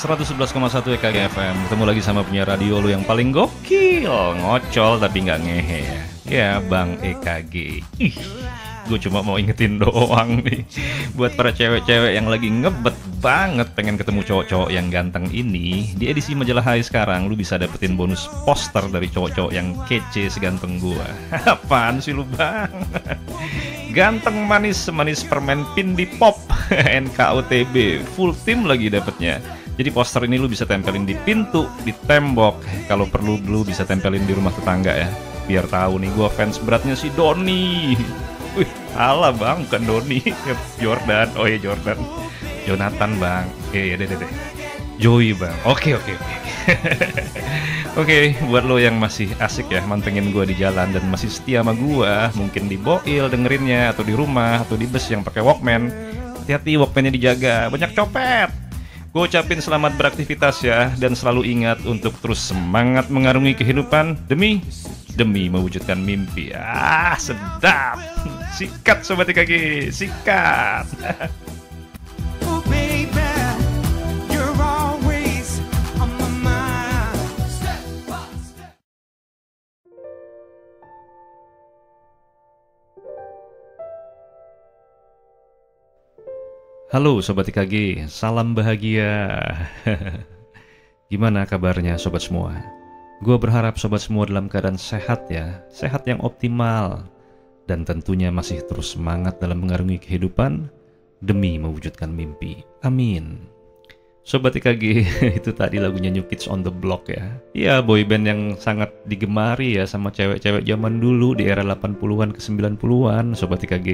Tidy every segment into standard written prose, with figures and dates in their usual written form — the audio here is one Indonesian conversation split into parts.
111,1 EKG FM. Ketemu lagi sama punya radio lu yang paling gokil, ngocol tapi nggak ngehe ya. Ya Bang EKG. Gue cuma mau ingetin doang nih buat para cewek-cewek yang lagi ngebet banget pengen ketemu cowok-cowok yang ganteng ini. Di edisi majalah Hai sekarang lu bisa dapetin bonus poster dari cowok-cowok yang kece seganteng gua. Apaan sih lu Bang? Ganteng manis permen pin di pop. NKOTB full tim lagi dapetnya. Jadi poster ini lu bisa tempelin di pintu, di tembok. Kalau perlu lu bisa tempelin di rumah tetangga ya. Biar tahu nih gua fans beratnya si Doni. Wih, alah Bang, bukan Doni. Jordan. Oh iya Jordan. Jonathan Bang. Iya deh. Joey Bang. Oke. Oke, buat lo yang masih asik ya mantengin gua di jalan dan masih setia sama gua, mungkin di Boil dengerinnya atau di rumah atau di bus yang pakai Walkman. Hati-hati Walkman-nya dijaga, banyak copet. Gue ucapin selamat beraktivitas ya, dan selalu ingat untuk terus semangat mengarungi kehidupan demi mewujudkan mimpi. Ah, sedap. Sikat Sobat EKG, sikat. Halo Sobat EKG, salam bahagia. Gimana kabarnya Sobat semua? Gue berharap Sobat semua dalam keadaan sehat ya, sehat yang optimal. Dan tentunya masih terus semangat dalam mengarungi kehidupan demi mewujudkan mimpi. Amin. Sobat EKG, itu tadi lagunya New Kids on the Block ya. Iya, boyband yang sangat digemari ya sama cewek-cewek zaman dulu di era 80-an ke 90-an, Sobat EKG.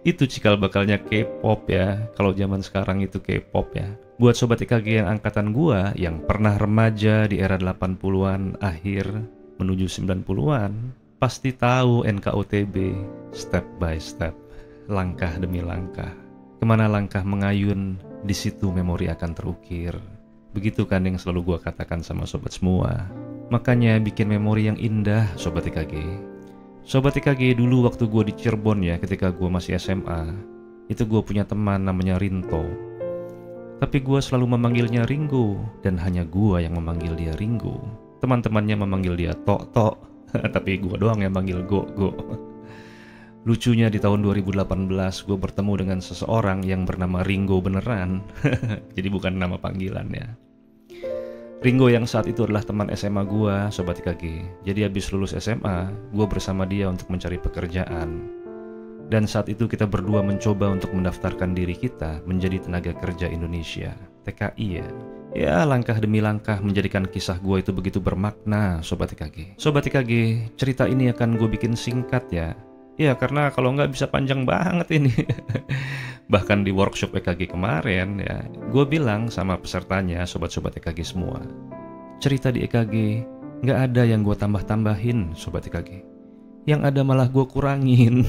Itu cikal bakalnya K-pop ya. Kalau zaman sekarang itu K-pop ya. Buat Sobat EKG yang angkatan gua, yang pernah remaja di era 80-an akhir menuju 90-an, pasti tahu NKOTB, Step by Step, langkah demi langkah. Kemana langkah mengayun, di situ memori akan terukir. Begitu kan yang selalu gua katakan sama sobat semua. Makanya bikin memori yang indah Sobat EKG. Sobat EKG dulu waktu gua di Cirebon ya, ketika gua masih SMA, itu gua punya teman namanya Rinto. Tapi gua selalu memanggilnya Ringo, dan hanya gua yang memanggil dia Ringo. Teman-temannya memanggil dia Tok, tapi gua doang yang manggil Go. Lucunya di tahun 2018 gue bertemu dengan seseorang yang bernama Ringo beneran. Jadi bukan nama panggilan ya. Ringo yang saat itu adalah teman SMA gue, Sobat EKG. Jadi habis lulus SMA, gue bersama dia untuk mencari pekerjaan. Dan saat itu kita berdua mencoba untuk mendaftarkan diri kita menjadi tenaga kerja Indonesia, TKI ya. Ya, langkah demi langkah menjadikan kisah gue itu begitu bermakna, Sobat EKG. Sobat EKG, cerita ini akan gue bikin singkat ya. Ya karena kalau nggak bisa panjang banget ini. Bahkan di workshop EKG kemarin ya, gue bilang sama pesertanya, sobat-sobat EKG semua, cerita di EKG nggak ada yang gue tambah-tambahin Sobat EKG. Yang ada malah gue kurangin.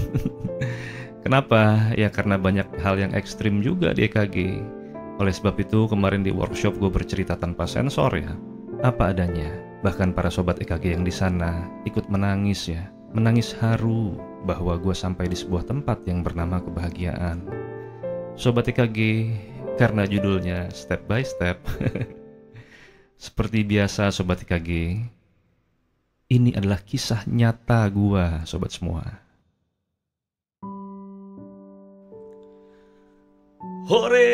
Kenapa? Ya karena banyak hal yang ekstrim juga di EKG. Oleh sebab itu kemarin di workshop gue bercerita tanpa sensor ya, apa adanya. Bahkan para sobat EKG yang di sana ikut menangis ya, menangis haru bahwa gue sampai di sebuah tempat yang bernama kebahagiaan. Sobat EKG, karena judulnya Step by Step. Seperti biasa Sobat EKG, ini adalah kisah nyata gue, sobat semua. Hore!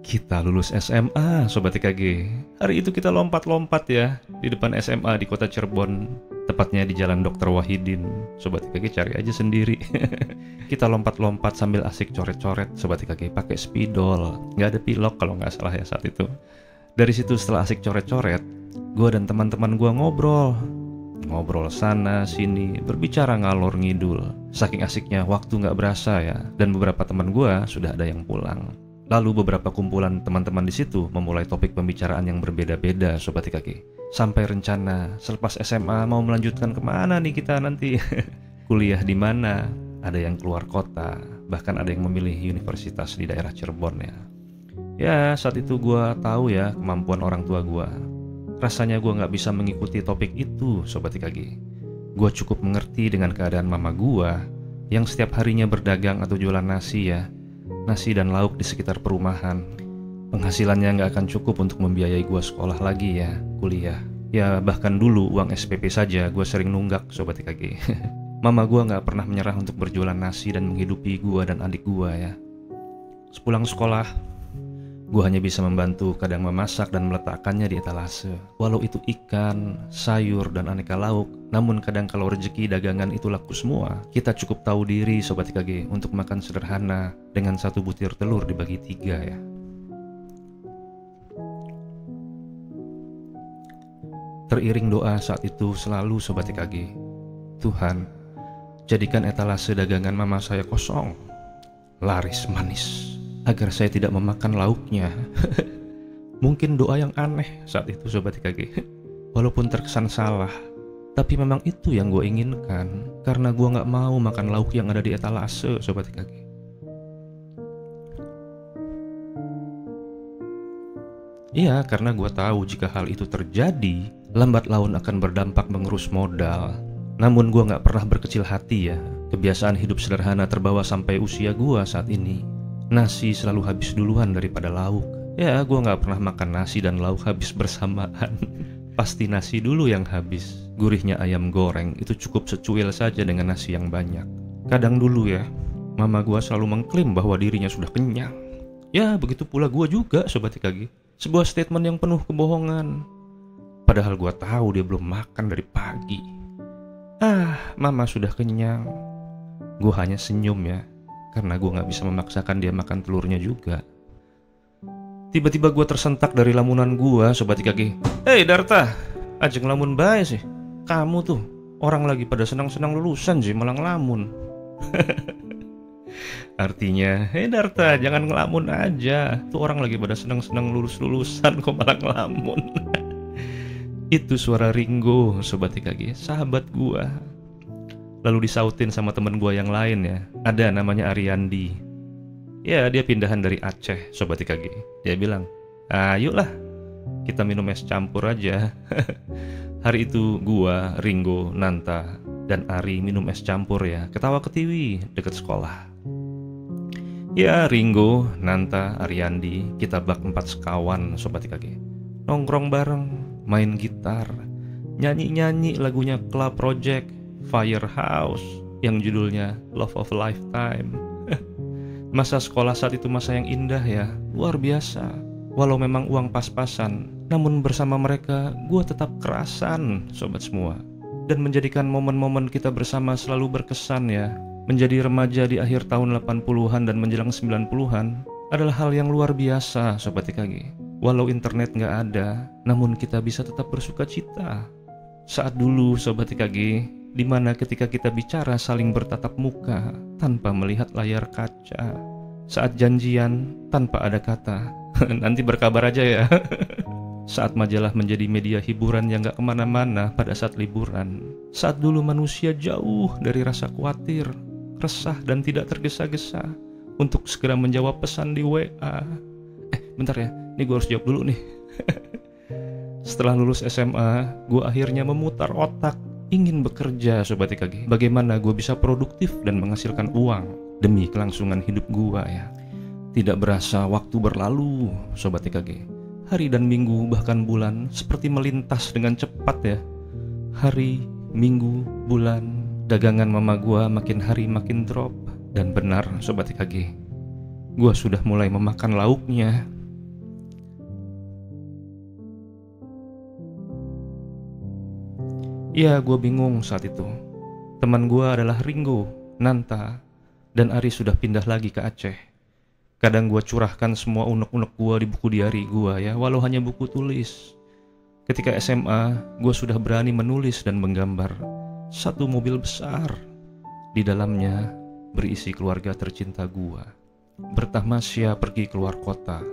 Kita lulus SMA, Sobat EKG. Hari itu kita lompat-lompat ya di depan SMA di kota Cirebon, tepatnya di Jalan Dr. Wahidin. Sobat EKG cari aja sendiri. Kita lompat-lompat sambil asik coret-coret, Sobat EKG, pakai spidol. Nggak ada pilok kalau nggak salah ya saat itu. Dari situ setelah asik coret-coret, gue dan teman-teman gue ngobrol sana sini, berbicara ngalor ngidul. Saking asiknya waktu nggak berasa ya, dan beberapa teman gue sudah ada yang pulang. Lalu beberapa kumpulan teman-teman di situ memulai topik pembicaraan yang berbeda-beda, Sobat EKG. Sampai rencana selepas SMA mau melanjutkan kemana nih kita nanti. Kuliah di mana? Ada yang keluar kota, bahkan ada yang memilih universitas di daerah Cirebon ya. Ya saat itu gue tahu ya kemampuan orang tua gue. Rasanya gue gak bisa mengikuti topik itu, Sobat EKG. Gue cukup mengerti dengan keadaan mama gue yang setiap harinya berdagang atau jualan nasi ya. nasi dan lauk di sekitar perumahan. Penghasilannya nggak akan cukup untuk membiayai gue sekolah lagi ya, kuliah. Ya bahkan dulu uang SPP saja gue sering nunggak Sobat IKG. Mama gue nggak pernah menyerah untuk berjualan nasi dan menghidupi gue dan adik gue ya. Sepulang sekolah, gue hanya bisa membantu kadang memasak dan meletakkannya di etalase. Walau itu ikan, sayur, dan aneka lauk, namun kadang kalau rezeki dagangan itu laku semua, kita cukup tahu diri Sobat IKG untuk makan sederhana dengan 1 butir telur dibagi 3 ya. Teriring doa saat itu selalu Sobat IKG, Tuhan, jadikan etalase dagangan mama saya kosong, laris manis, agar saya tidak memakan lauknya. Mungkin doa yang aneh saat itu Sobat IKG, walaupun terkesan salah, tapi memang itu yang gue inginkan, karena gue gak mau makan lauk yang ada di etalase Sobat IKG. Iya, karena gue tahu jika hal itu terjadi, lambat laun akan berdampak mengerus modal. Namun gue gak pernah berkecil hati ya. Kebiasaan hidup sederhana terbawa sampai usia gue saat ini. Nasi selalu habis duluan daripada lauk. Ya, gue gak pernah makan nasi dan lauk habis bersamaan. Pasti nasi dulu yang habis. Gurihnya ayam goreng itu cukup secuil saja dengan nasi yang banyak. Kadang dulu ya, mama gue selalu mengklaim bahwa dirinya sudah kenyang. Ya, begitu pula gue juga Sobat IKG. Sebuah statement yang penuh kebohongan. Padahal gue tahu dia belum makan dari pagi. Mama sudah kenyang. Gue hanya senyum ya, karena gue gak bisa memaksakan dia makan telurnya juga. Tiba-tiba gue tersentak dari lamunan gue Sobat IKG. Hei Darta, ajeng lamun bae sih. Kamu tuh, orang lagi pada senang-senang lulusan sih malah ngelamun. Artinya, hei Darta, jangan ngelamun aja. Tuh orang lagi pada senang-senang lulus-lulusan kok malah ngelamun. Itu suara Ringo Sobat IKG, sahabat gua. Lalu disautin sama temen gua yang lain ya. Ada namanya Ariandi. Ya, dia pindahan dari Aceh Sobat IKG. Dia bilang, ayolah kita minum es campur aja. Hari itu gua, Ringo, Nanta, dan Ari minum es campur ya. Ketawa ketiwi deket sekolah. Ya, Ringo, Nanta, Ariandi, kita bak 4 sekawan Sobat IKG. Nongkrong bareng, main gitar, nyanyi-nyanyi lagunya Club Project, Firehouse, yang judulnya Love of a Lifetime. Masa sekolah saat itu masa yang indah ya, luar biasa. Walau memang uang pas-pasan, namun bersama mereka gue tetap kerasan Sobat semua. Dan menjadikan momen-momen kita bersama selalu berkesan ya. Menjadi remaja di akhir tahun 80-an dan menjelang 90-an adalah hal yang luar biasa Sobat IKG. Walau internet gak ada, namun kita bisa tetap bersuka cita. Saat dulu Sobat IKG, dimana ketika kita bicara saling bertatap muka tanpa melihat layar kaca. Saat janjian tanpa ada kata, nanti berkabar aja ya. Saat majalah menjadi media hiburan yang gak kemana-mana pada saat liburan. Saat dulu manusia jauh dari rasa khawatir, resah dan tidak tergesa-gesa untuk segera menjawab pesan di WA. Bentar ya, ini gue harus jawab dulu nih. Setelah lulus SMA, gue akhirnya memutar otak ingin bekerja Sobat IKG. Bagaimana gue bisa produktif dan menghasilkan uang demi kelangsungan hidup gue ya. Tidak berasa waktu berlalu Sobat IKG. Hari dan minggu bahkan bulan seperti melintas dengan cepat ya. Hari, minggu, bulan, dagangan mama gua makin hari makin drop. Dan benar Sobat IKG, gua sudah mulai memakan lauknya. Ya, gua bingung saat itu. Teman gua adalah Ringo, Nanta, dan Ari sudah pindah lagi ke Aceh. Kadang gue curahkan semua unek-unek gue di buku diari gue ya, walau hanya buku tulis. Ketika SMA, gue sudah berani menulis dan menggambar satu mobil besar. Di dalamnya berisi keluarga tercinta gue. Bertamasya pergi keluar kota.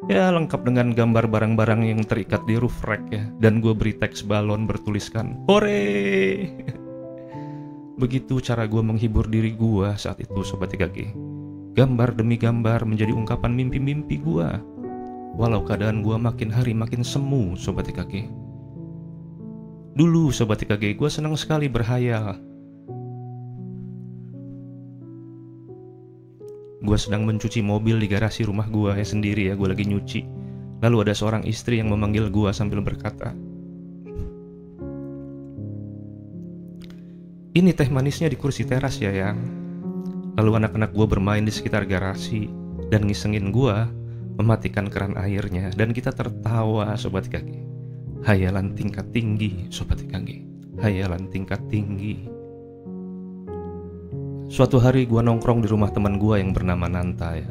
Ya, lengkap dengan gambar barang-barang yang terikat di roof rack ya. Dan gue beri teks balon bertuliskan, hore! Begitu cara gue menghibur diri gue saat itu Sobat IKG. Gambar demi gambar menjadi ungkapan mimpi-mimpi gua. Walau keadaan gua makin hari makin semu Sobat IKG. Dulu Sobat IKG, gua senang sekali berhayal. Gue sedang mencuci mobil di garasi rumah gue ya sendiri ya, gue lagi nyuci. Lalu ada seorang istri yang memanggil gue sambil berkata, "Ini teh manisnya di kursi teras ya yang." Lalu anak-anak gue bermain di sekitar garasi dan ngisengin gue mematikan keran airnya, dan kita tertawa Sobat IKG. Hayalan tingkat tinggi Sobat IKG, hayalan tingkat tinggi. Suatu hari gue nongkrong di rumah teman gue yang bernama Nanta ya.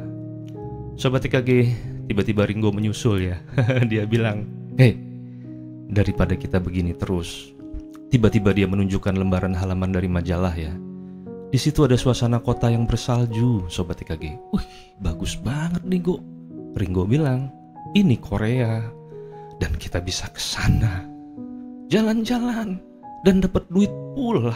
Sobat IKG, tiba-tiba Ringo menyusul ya. Dia bilang, "Hei, daripada kita begini terus." Tiba-tiba dia menunjukkan lembaran halaman dari majalah ya. Di situ ada suasana kota yang bersalju Sobat IKG. "Wih, bagus banget nih Go." Ringo bilang, "Ini Korea dan kita bisa ke sana, jalan-jalan dan dapat duit pula."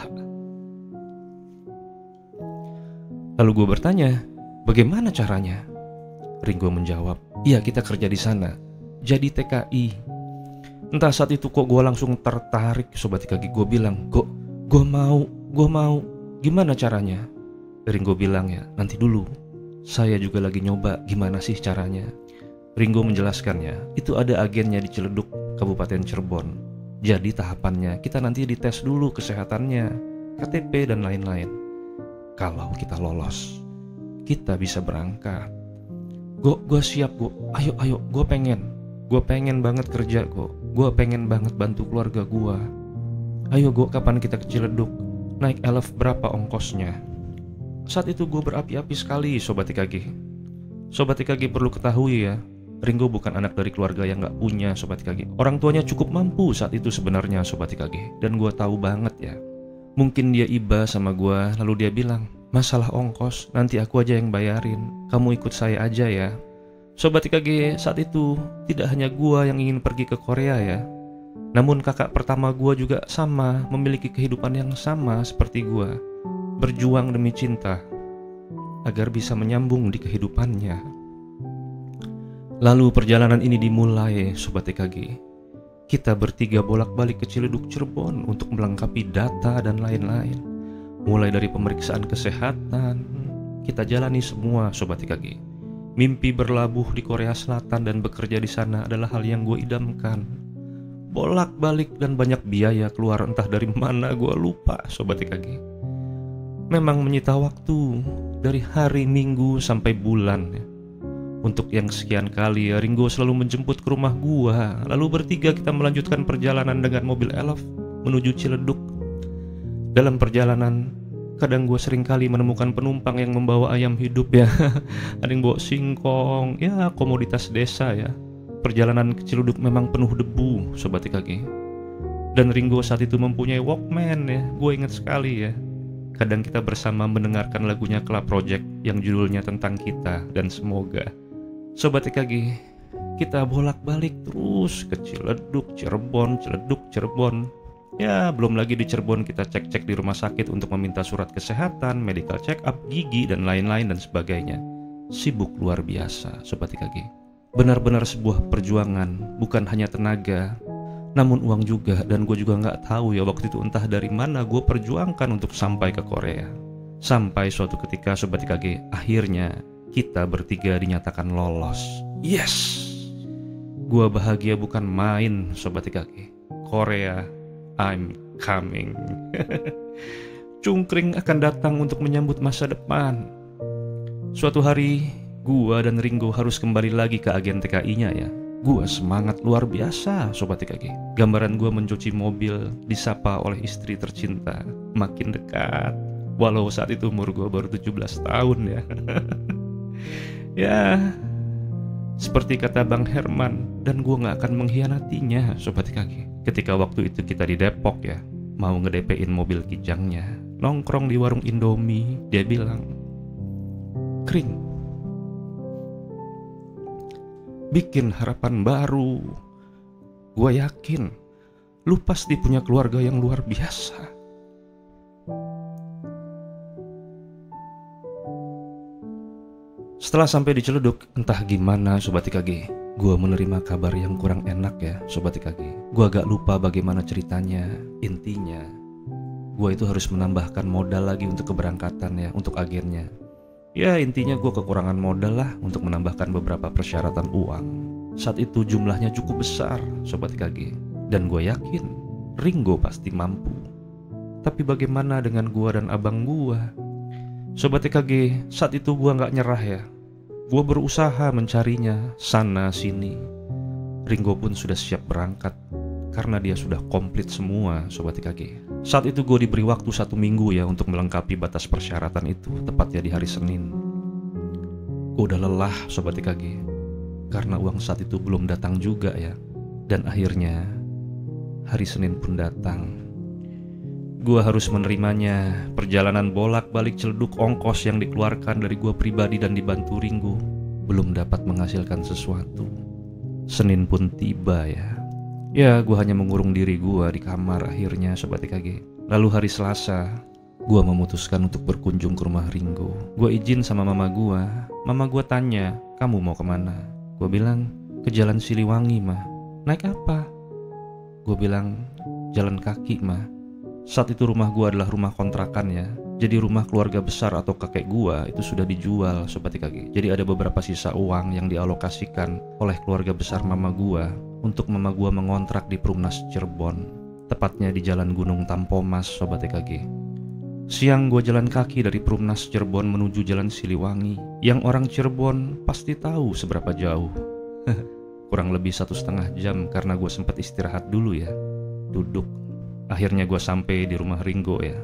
Lalu gue bertanya, "Bagaimana caranya?" Ringo menjawab, "Iya, kita kerja di sana, jadi TKI." Entah saat itu kok gue langsung tertarik Sobat IKG. Gue bilang, gue mau, gimana caranya?" Ringo bilang ya, "Nanti dulu, saya juga lagi nyoba gimana sih caranya." Ringo menjelaskannya, itu ada agennya di Ciledug, Kabupaten Cirebon. Jadi tahapannya, kita nanti dites dulu kesehatannya, KTP dan lain-lain. Kalau kita lolos, kita bisa berangkat. Gue siap gue, ayo, gue pengen banget kerja gue pengen banget bantu keluarga gue. Ayo gue, kapan kita ke Ciledug? Naik elf berapa ongkosnya? Saat itu gue berapi-api sekali Sobat IKG. Sobat IKG perlu ketahui ya, Ringo bukan anak dari keluarga yang gak punya Sobat IKG. Orang tuanya cukup mampu saat itu sebenarnya Sobat IKG. Dan gue tahu banget ya, mungkin dia iba sama gue, lalu dia bilang, "Masalah ongkos nanti aku aja yang bayarin, kamu ikut saya aja ya." Sobat IKG, saat itu tidak hanya gue yang ingin pergi ke Korea ya, namun kakak pertama gue juga sama, memiliki kehidupan yang sama seperti gue, berjuang demi cinta agar bisa menyambung di kehidupannya. Lalu perjalanan ini dimulai Sobat IKG. Kita bertiga bolak-balik ke Ciledug Cirebon untuk melengkapi data dan lain-lain. Mulai dari pemeriksaan kesehatan, kita jalani semua Sobat IKG. Mimpi berlabuh di Korea Selatan dan bekerja di sana adalah hal yang gue idamkan. Bolak-balik dan banyak biaya keluar entah dari mana gue lupa Sobat IKG. Memang menyita waktu dari hari, minggu sampai bulan ya. Untuk yang sekian kali ya, Ringo selalu menjemput ke rumah gua. Lalu bertiga kita melanjutkan perjalanan dengan mobil elf menuju Ciledug. Dalam perjalanan, kadang gua sering kali menemukan penumpang yang membawa ayam hidup ya. Ada yang bawa singkong, ya komoditas desa ya. Perjalanan ke Ciledug memang penuh debu Sobat IKG. Dan Ringo saat itu mempunyai Walkman ya. Gue ingat sekali ya. Kadang kita bersama mendengarkan lagunya Club Project yang judulnya Tentang Kita dan Semoga. Sobat IKG, kita bolak-balik terus ke Ciledug, Cirebon. Ya, belum lagi di Cirebon kita cek-cek di rumah sakit untuk meminta surat kesehatan, medical check up, gigi, dan lain-lain dan sebagainya. Sibuk luar biasa, Sobat IKG. Benar-benar sebuah perjuangan, bukan hanya tenaga, namun uang juga. Dan gue juga gak tahu ya waktu itu entah dari mana gue perjuangkan untuk sampai ke Korea. Sampai suatu ketika Sobat IKG, akhirnya kita bertiga dinyatakan lolos. Yes! Gua bahagia bukan main Sobat IKG. Korea, I'm coming. Cungkring akan datang untuk menyambut masa depan. Suatu hari, gua dan Ringo harus kembali lagi ke agen TKI-nya ya. Gua semangat luar biasa Sobat IKG. Gambaran gua mencuci mobil, disapa oleh istri tercinta, makin dekat. Walau saat itu umur gua baru 17 tahun ya. Ya, seperti kata Bang Herman, dan gue gak akan mengkhianatinya Sobat IKG. Ketika waktu itu kita di Depok ya, mau nge-DP-in mobil kijangnya, nongkrong di warung Indomie. Dia bilang, "Kring, bikin harapan baru. Gue yakin lu pasti punya keluarga yang luar biasa." Setelah sampai di Ciledug, entah gimana Sobat IKG, gue menerima kabar yang kurang enak ya Sobat IKG. Gue agak lupa bagaimana ceritanya. Intinya, gue itu harus menambahkan modal lagi untuk keberangkatan ya, untuk agennya. Ya intinya gue kekurangan modal lah untuk menambahkan beberapa persyaratan uang. Saat itu jumlahnya cukup besar, Sobat IKG. Dan gue yakin Ringo pasti mampu. Tapi bagaimana dengan gue dan abang gue? Sobat IKG, saat itu gue gak nyerah ya. Gue berusaha mencarinya sana sini. Ringo pun sudah siap berangkat karena dia sudah komplit semua, Sobat IKG. Saat itu gue diberi waktu 1 minggu ya untuk melengkapi batas persyaratan itu, tepatnya di hari Senin. Gue udah lelah, Sobat IKG, karena uang saat itu belum datang juga ya. Dan akhirnya hari Senin pun datang. Gue harus menerimanya. Perjalanan bolak-balik celduk ongkos yang dikeluarkan dari gue pribadi dan dibantu Ringo belum dapat menghasilkan sesuatu. Senin pun tiba ya. Ya, gue hanya mengurung diri gue di kamar akhirnya, Sobat IKG. Lalu hari Selasa, gue memutuskan untuk berkunjung ke rumah Ringo. Gue izin sama mama gue. Mama gue tanya, kamu mau kemana? Gue bilang, ke Jalan Siliwangi, Ma. Naik apa? Gue bilang, jalan kaki, Ma. Saat itu rumah gue adalah rumah kontrakan ya. Jadi rumah keluarga besar atau kakek gue itu sudah dijual, Sobat IKG. Jadi ada beberapa sisa uang yang dialokasikan oleh keluarga besar mama gue untuk mama gue mengontrak di Perumnas Cirebon, tepatnya di Jalan Gunung Tampomas, Sobat IKG. Siang gue jalan kaki dari Perumnas Cirebon menuju Jalan Siliwangi, yang orang Cirebon pasti tahu seberapa jauh. Kurang lebih 1,5 jam karena gue sempat istirahat dulu ya, duduk. Akhirnya gue sampai di rumah Ringo ya.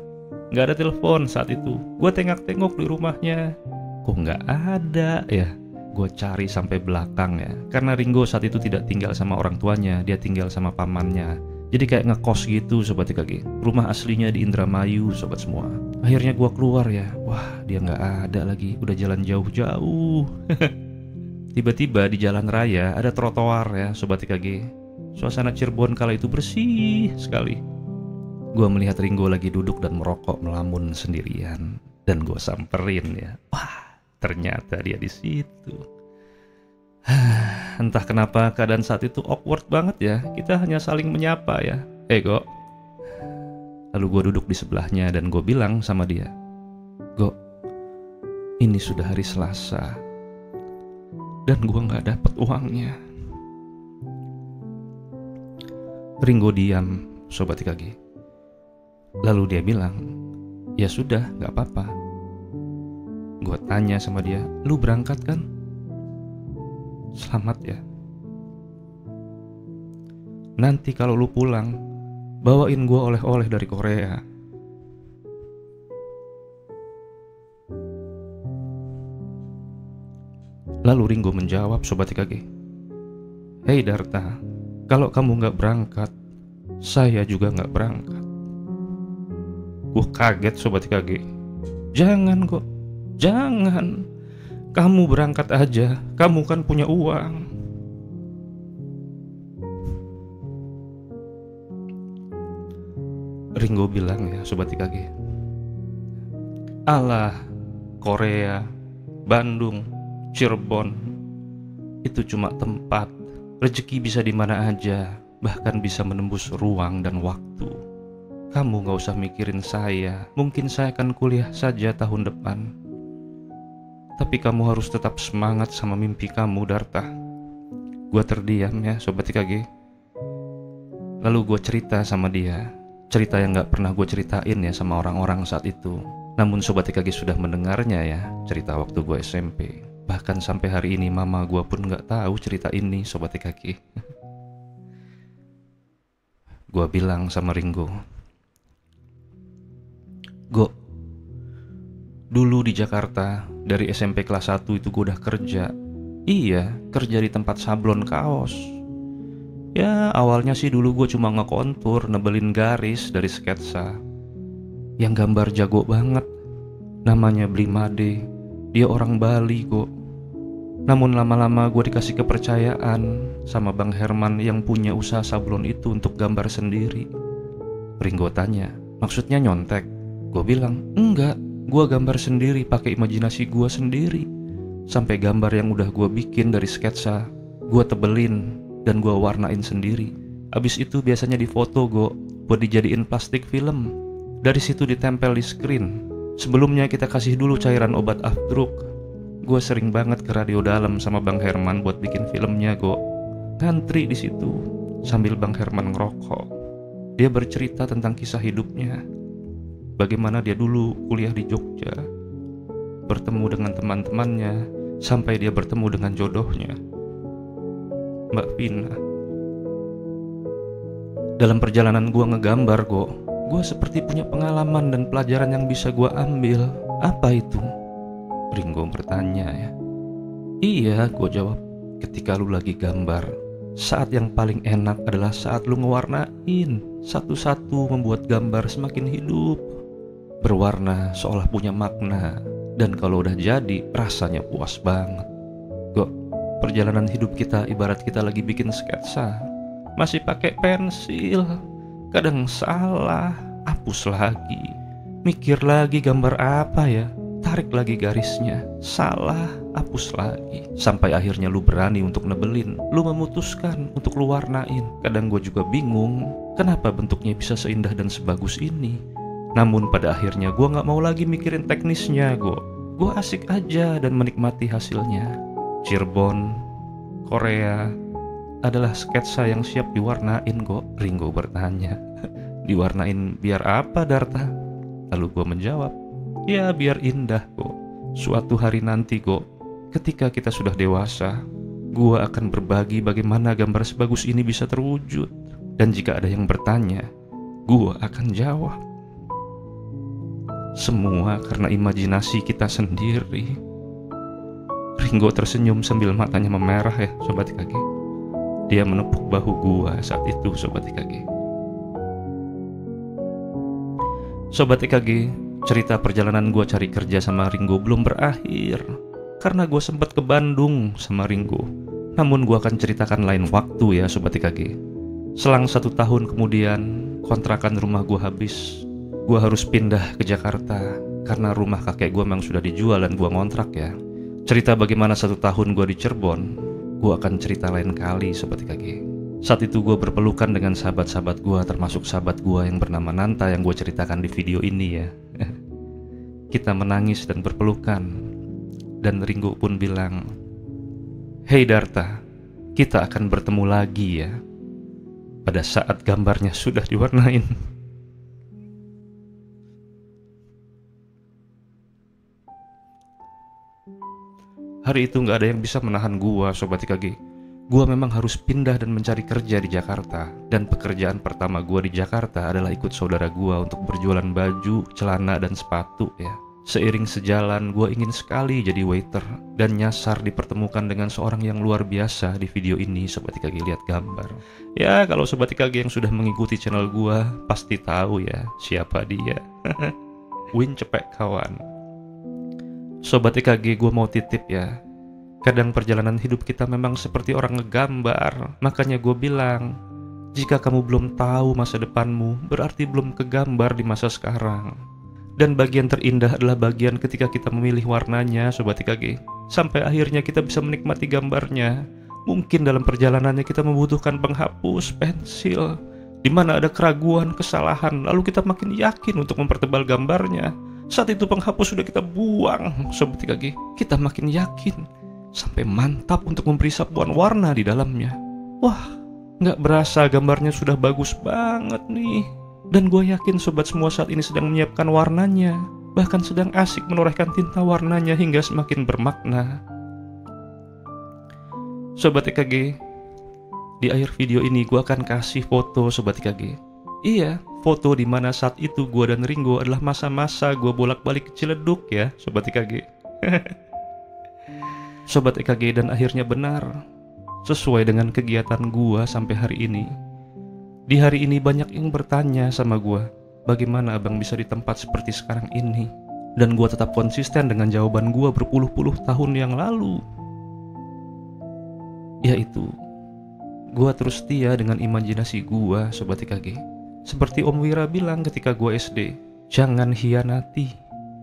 Gak ada telepon saat itu. Gue tengok-tengok di rumahnya, kok gak ada ya. Gue cari sampai belakang ya, karena Ringo saat itu tidak tinggal sama orang tuanya, dia tinggal sama pamannya. Jadi kayak ngekos gitu, Sobat IKG. Rumah aslinya di Indramayu, Sobat semua. Akhirnya gue keluar ya. Wah, dia gak ada lagi, udah jalan jauh-jauh. Tiba-tiba di jalan raya ada trotoar ya, Sobat IKG. Suasana Cirebon kala itu bersih sekali. Gue melihat Ringo lagi duduk dan merokok melamun sendirian. Dan gue samperin ya. Wah, ternyata dia di situ. Entah kenapa keadaan saat itu awkward banget ya. Kita hanya saling menyapa ya. Go. Lalu gue duduk di sebelahnya dan gue bilang sama dia, Go, ini sudah hari Selasa dan gue gak dapet uangnya. Ringo diam, Sobat IKG. Lalu dia bilang, ya sudah, gak apa-apa. Gue tanya sama dia, lu berangkat kan? Selamat ya. Nanti kalau lu pulang, bawain gue oleh-oleh dari Korea. Lalu Ringo menjawab, Sobat IKG, Hei Darta, kalau kamu gak berangkat, saya juga gak berangkat. Gue kaget, Sobat IKG. Jangan kok, jangan. Kamu berangkat aja, kamu kan punya uang. Ringo bilang ya, Sobat IKG, alah, Korea, Bandung, Cirebon, itu cuma tempat. Rezeki bisa di mana aja, bahkan bisa menembus ruang dan waktu. Kamu gak usah mikirin saya, mungkin saya akan kuliah saja tahun depan. Tapi kamu harus tetap semangat sama mimpi kamu, Darta. Gue terdiam ya, Sobat IKG. Lalu gue cerita sama dia, cerita yang gak pernah gue ceritain ya sama orang-orang saat itu. Namun Sobat IKG sudah mendengarnya ya, cerita waktu gue SMP. Bahkan sampai hari ini mama gue pun gak tahu cerita ini, Sobat IKG. Gue bilang sama Ringo, Go, dulu di Jakarta, dari SMP kelas 1 itu gue udah kerja. Iya, kerja di tempat sablon kaos. Ya, awalnya sih dulu gue cuma ngekontur, nebelin garis dari sketsa. Yang gambar jago banget, namanya Blimade. Dia orang Bali kok. Namun lama-lama gue dikasih kepercayaan sama Bang Herman yang punya usaha sablon itu untuk gambar sendiri. Ringo tanya, maksudnya nyontek? Gue bilang, enggak, gue gambar sendiri pakai imajinasi gue sendiri. Sampai gambar yang udah gue bikin dari sketsa, gue tebelin dan gue warnain sendiri. Abis itu biasanya difoto gue buat dijadiin plastik film. Dari situ ditempel di screen. Sebelumnya kita kasih dulu cairan obat afdruk. Gue sering banget ke Radio Dalam sama Bang Herman buat bikin filmnya, Go. Ngantri di situ sambil Bang Herman ngerokok. Dia bercerita tentang kisah hidupnya. Bagaimana dia dulu kuliah di Jogja, bertemu dengan teman-temannya, sampai dia bertemu dengan jodohnya, Mbak Vina. Dalam perjalanan gue ngegambar, gue seperti punya pengalaman dan pelajaran yang bisa gue ambil. Apa itu? Ringo bertanya ya. Iya, gue jawab. Ketika lu lagi gambar, saat yang paling enak adalah saat lu ngewarnain. Satu-satu membuat gambar semakin hidup, berwarna seolah punya makna. Dan kalau udah jadi, rasanya puas banget. Perjalanan hidup kita ibarat kita lagi bikin sketsa. Masih pakai pensil, kadang salah, hapus lagi, mikir lagi gambar apa ya, tarik lagi garisnya, salah, hapus lagi, sampai akhirnya lu berani untuk nebelin, lu memutuskan untuk lu warnain. Kadang gue juga bingung, kenapa bentuknya bisa seindah dan sebagus ini. Namun pada akhirnya gue gak mau lagi mikirin teknisnya, gue asik aja dan menikmati hasilnya. Cirebon, Korea adalah sketsa yang siap diwarnain, Ringo bertanya. Diwarnain biar apa, Darta? Lalu gue menjawab, ya biar indah, Suatu hari nanti, ketika kita sudah dewasa, gue akan berbagi bagaimana gambar sebagus ini bisa terwujud. Dan jika ada yang bertanya, gue akan jawab. Semua karena imajinasi kita sendiri. Ringo tersenyum sambil matanya memerah ya, Sobat IKG. Dia menepuk bahu gua saat itu, Sobat IKG. Sobat IKG, cerita perjalanan gua cari kerja sama Ringo belum berakhir. Karena gua sempat ke Bandung sama Ringo. Namun gua akan ceritakan lain waktu ya, Sobat IKG. Selang 1 tahun kemudian, kontrakan rumah gua habis. Gua harus pindah ke Jakarta karena rumah kakek gua memang sudah dijual dan gua ngontrak ya. Cerita bagaimana 1 tahun gua di Cirebon, gue akan cerita lain kali, Sobat IKG. Saat itu gue berpelukan dengan sahabat-sahabat gue, termasuk sahabat gue yang bernama Nanta yang gue ceritakan di video ini ya. Kita menangis dan berpelukan. Dan Ringo pun bilang, "Hei Darta, kita akan bertemu lagi ya." Pada saat gambarnya sudah diwarnain. Hari itu gak ada yang bisa menahan gua, Sobat IKG. Gua memang harus pindah dan mencari kerja di Jakarta. Dan pekerjaan pertama gua di Jakarta adalah ikut saudara gua untuk berjualan baju, celana, dan sepatu ya. Seiring sejalan, gua ingin sekali jadi waiter. Dan nyasar dipertemukan dengan seorang yang luar biasa di video ini, Sobat IKG lihat gambar. Ya, kalau Sobat IKG yang sudah mengikuti channel gua, pasti tahu ya siapa dia. Win Cepek kawan. Sobat IKG, gue mau titip ya. Kadang perjalanan hidup kita memang seperti orang ngegambar. Makanya gue bilang, jika kamu belum tahu masa depanmu, berarti belum kegambar di masa sekarang. Dan bagian terindah adalah bagian ketika kita memilih warnanya, Sobat IKG. Sampai akhirnya kita bisa menikmati gambarnya. Mungkin dalam perjalanannya kita membutuhkan penghapus, pensil, di mana ada keraguan, kesalahan, lalu kita makin yakin untuk mempertebal gambarnya. Saat itu penghapus sudah kita buang, Sobat IKG. Kita makin yakin, sampai mantap untuk memberi sapuan warna di dalamnya. Wah, gak berasa gambarnya sudah bagus banget nih. Dan gue yakin sobat semua saat ini sedang menyiapkan warnanya. Bahkan sedang asik menorehkan tinta warnanya hingga semakin bermakna. Sobat IKG, di akhir video ini gue akan kasih foto Sobat IKG. Iya, foto di mana saat itu gue dan Ringo adalah masa-masa gue bolak-balik ke Ciledug ya, Sobat IKG. Sobat IKG, dan akhirnya benar, sesuai dengan kegiatan gue sampai hari ini. Di hari ini banyak yang bertanya sama gue, bagaimana abang bisa di tempat seperti sekarang ini? Dan gue tetap konsisten dengan jawaban gue berpuluh-puluh tahun yang lalu. Yaitu, gue terus setia dengan imajinasi gue, Sobat IKG. Seperti Om Wira bilang ketika gue SD, jangan hianati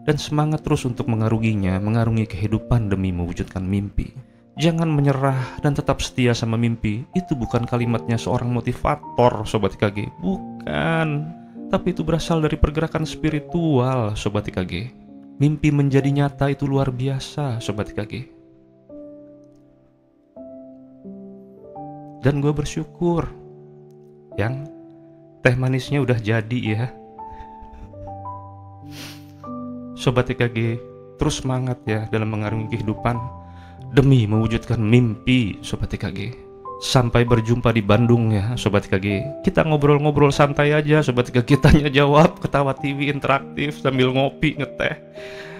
dan semangat terus untuk mengarungi kehidupan demi mewujudkan mimpi. Jangan menyerah dan tetap setia sama mimpi. Itu bukan kalimatnya seorang motivator, Sobat IKG. Bukan. Tapi itu berasal dari pergerakan spiritual, Sobat IKG. Mimpi menjadi nyata itu luar biasa, Sobat IKG. Dan gue bersyukur yang teh manisnya udah jadi ya. Sobat IKG, terus semangat ya dalam mengarungi kehidupan demi mewujudkan mimpi, Sobat IKG. Sampai berjumpa di Bandung ya, Sobat IKG. Kita ngobrol-ngobrol santai aja, Sobat IKG. Tanya jawab, ketawa TV interaktif sambil ngopi, ngeteh.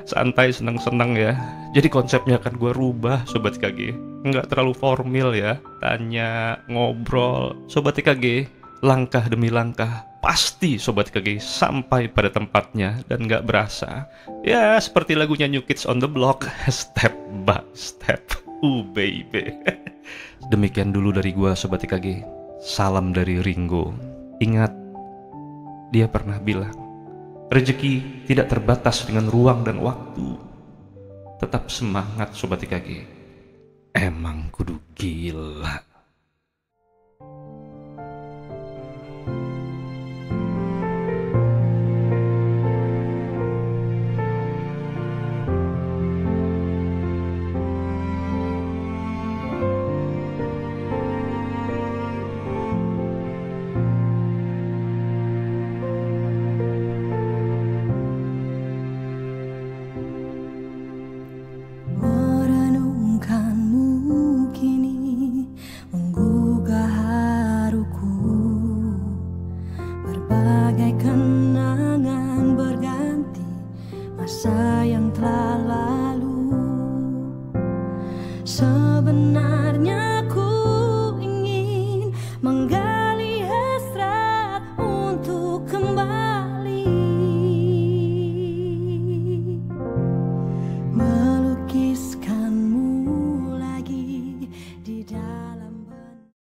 Santai, seneng-seneng ya. Jadi konsepnya akan gue rubah, Sobat IKG. Nggak terlalu formal ya. Tanya, ngobrol. Sobat IKG, langkah demi langkah. Pasti Sobat IKG sampai pada tempatnya dan nggak berasa. Ya, seperti lagunya New Kids on the Block. Step by step. Baby. Demikian dulu dari gua, Sobat IKG. Salam dari Ringo. Ingat, dia pernah bilang, rezeki tidak terbatas dengan ruang dan waktu. Tetap semangat, Sobat IKG. Emang kudu gila. Masa yang telah lalu, sebenarnya ku ingin menggali hasrat untuk kembali melukiskanmu lagi di dalam